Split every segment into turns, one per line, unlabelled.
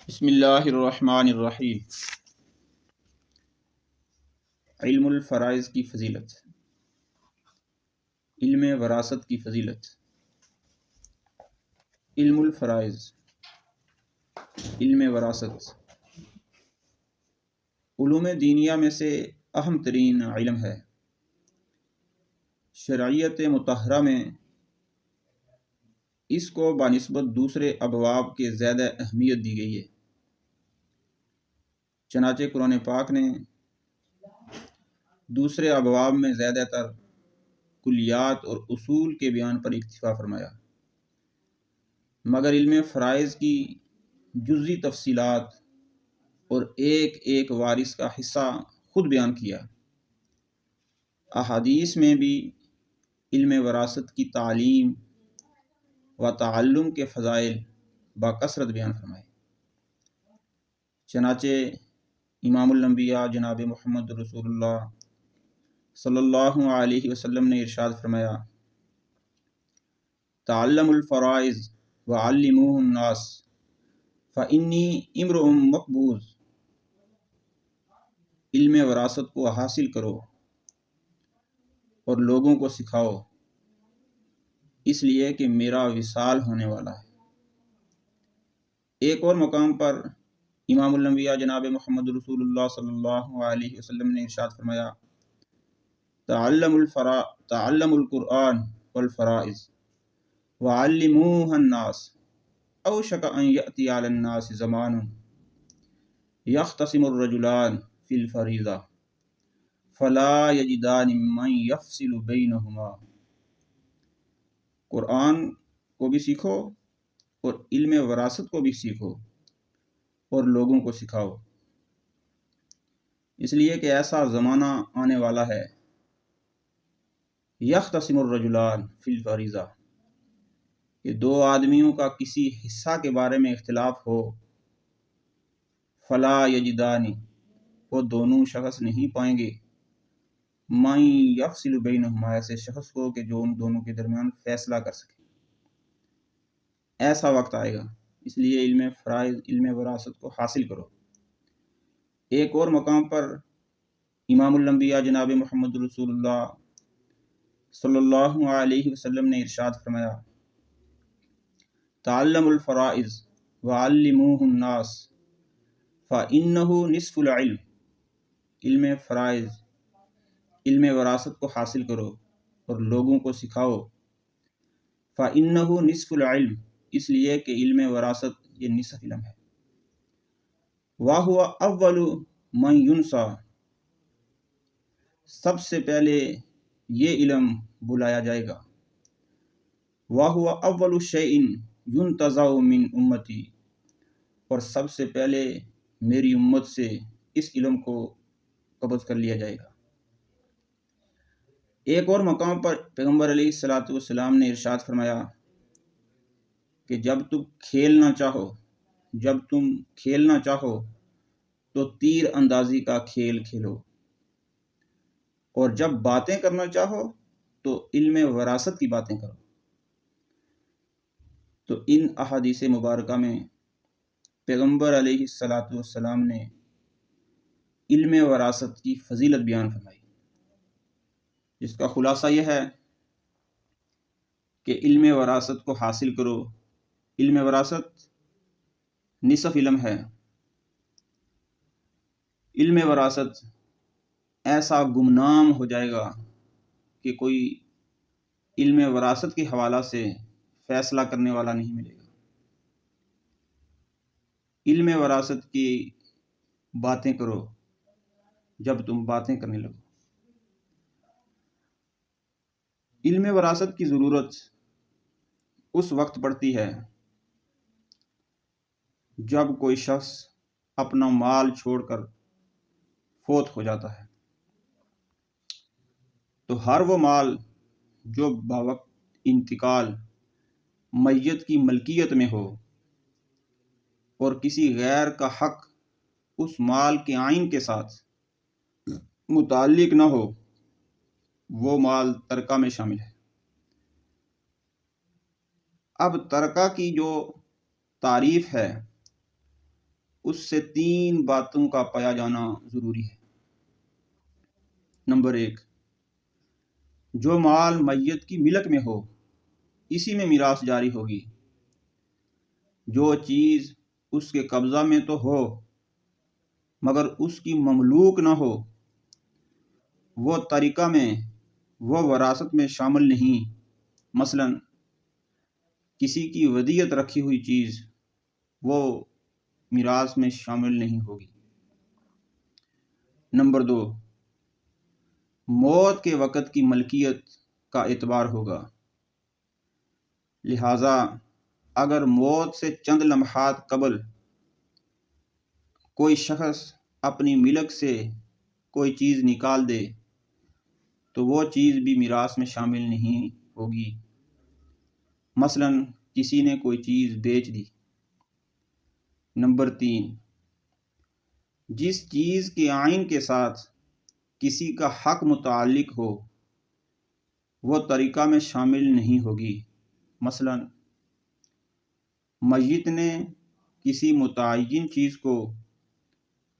بسم اللہ الرحمن الرحیم۔ علم الفرائض کی فضیلت، علم وراثت کی فضیلت۔ علم الفرائض، علم وراثت علوم دینیہ میں سے اہم ترین علم ہے۔ شرعیت مطہرہ میں اس کو بنسبت دوسرے ابواب کے زیادہ اہمیت دی گئی ہے۔ چنانچہ قرآن پاک نے دوسرے ابواب میں زیادہ تر کلیات اور اصول کے بیان پر اکتفا فرمایا، مگر علم فرائض کی جزئی تفصیلات اور ایک ایک وارث کا حصہ خود بیان کیا۔ احادیث میں بھی علم وراثت کی تعلیم و تعلم کے فضائل بکثرت بیان فرمائے۔ چنانچہ امام الانبیاء جناب محمد رسول اللہ صلی اللہ علیہ وسلم نے ارشاد فرمایا، تعلموا الفرائض وعلموہ الناس فإنی امرؤ مقبوض۔ علم وراثت کو حاصل کرو اور لوگوں کو سکھاؤ، اس لیے کہ میرا وصال ہونے والا ہے۔ ایک اور مقام پر امام الانبیاء جناب محمد رسول اللہ صلی اللہ علیہ وسلم نے ارشاد فرمایا، تعلموا القرآن والفرائض وعلموہ الناس اوشک ان یأتی علی الناس زمان یختصم الرجلان فی الفریضہ فلا یجدان من یفصل بینہما۔ قرآن کو بھی سیکھو اور علم وراثت کو بھی سیکھو اور لوگوں کو سکھاؤ، اس لیے کہ ایسا زمانہ آنے والا ہے، یختصم الرجلان فی الفریضہ، کہ دو آدمیوں کا کسی حصہ کے بارے میں اختلاف ہو، فلا یجدانی، وہ دونوں شخص نہیں پائیں گے، من یفصل بینہما، ایسے شخص کو کہ جو ان دونوں کے درمیان فیصلہ کر سکے۔ ایسا وقت آئے گا، اس لیے علم فرائض، علم وراثت کو حاصل کرو۔ ایک اور مقام پر امام الانبیاء جناب محمد رسول اللہ صلی اللہ علیہ وسلم نے ارشاد فرمایا، تعلموا الفرائض وعلموہ الناس فإنہ نصف العلم۔ علم فرائض، علم وراثت کو حاصل کرو اور لوگوں کو سکھاؤ، فإنہ نصف العلم، اس لیے کہ علم وراثت یہ نصف علم ہے۔ وَهُوَ أَوَّلُ مَنْ يُنْسَى، سب سے پہلے یہ علم بلایا جائے گا۔ وَهُوَ أَوَّلُ شَيْءٍ يُنْتَزَعُ مِنْ أُمَّتِي، اور سب سے پہلے میری امت سے اس علم کو قبض کر لیا جائے گا۔ ایک اور مقام پر پیغمبر علیہ الصلوۃ والسلام نے ارشاد فرمایا کہ جب تم کھیلنا چاہو تو تیر اندازی کا کھیل کھیلو، اور جب باتیں کرنا چاہو تو علم وراثت کی باتیں کرو۔ تو ان احادیث مبارکہ میں پیغمبر علیہ الصلوۃ والسلام نے علم وراثت کی فضیلت بیان فرمائی، جس کا خلاصہ یہ ہے کہ علم وراثت کو حاصل کرو۔ علم وراثت نصف علم ہے۔ علم وراثت ایسا گمنام ہو جائے گا کہ کوئی علم وراثت کے حوالہ سے فیصلہ کرنے والا نہیں ملے گا۔ علم وراثت کی باتیں کرو جب تم باتیں کرنے لگو۔ علم وراثت کی ضرورت اس وقت پڑتی ہے جب کوئی شخص اپنا مال چھوڑ کر فوت ہو جاتا ہے، تو ہر وہ مال جو بوقت انتقال میت کی ملکیت میں ہو اور کسی غیر کا حق اس مال کے عین کے ساتھ متعلق نہ ہو، وہ مال ترکہ میں شامل ہے۔ اب ترکہ کی جو تعریف ہے اس سے 3 باتوں کا پایا جانا ضروری ہے۔ نمبر 1، جو مال میت کی ملک میں ہو اسی میں میراث جاری ہوگی۔ جو چیز اس کے قبضہ میں تو ہو مگر اس کی مملوک نہ ہو، وہ طریقہ میں، وہ وراثت میں شامل نہیں۔ مثلا کسی کی ودیعت رکھی ہوئی چیز وہ میراث میں شامل نہیں ہوگی۔ نمبر 2، موت کے وقت کی ملکیت کا اعتبار ہوگا۔ لہذا اگر موت سے چند لمحات قبل کوئی شخص اپنی ملک سے کوئی چیز نکال دے تو وہ چیز بھی میراث میں شامل نہیں ہوگی۔ مثلا کسی نے کوئی چیز بیچ دی۔ نمبر 3، جس چیز کے عین کے ساتھ کسی کا حق متعلق ہو وہ طریقہ میں شامل نہیں ہوگی۔ مثلا میت نے کسی متعین چیز کو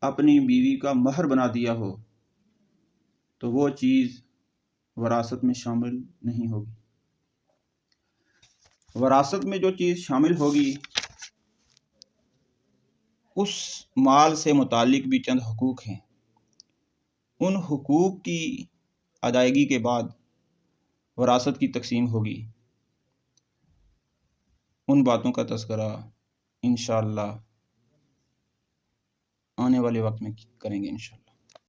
اپنی بیوی کا مہر بنا دیا ہو تو وہ چیز وراثت میں شامل نہیں ہوگی۔ وراثت میں جو چیز شامل ہوگی اس مال سے متعلق بھی چند حقوق ہیں۔ ان حقوق کی ادائیگی کے بعد وراثت کی تقسیم ہوگی۔ ان باتوں کا تذکرہ انشاءاللہ آنے والے وقت میں کریں گے انشاءاللہ۔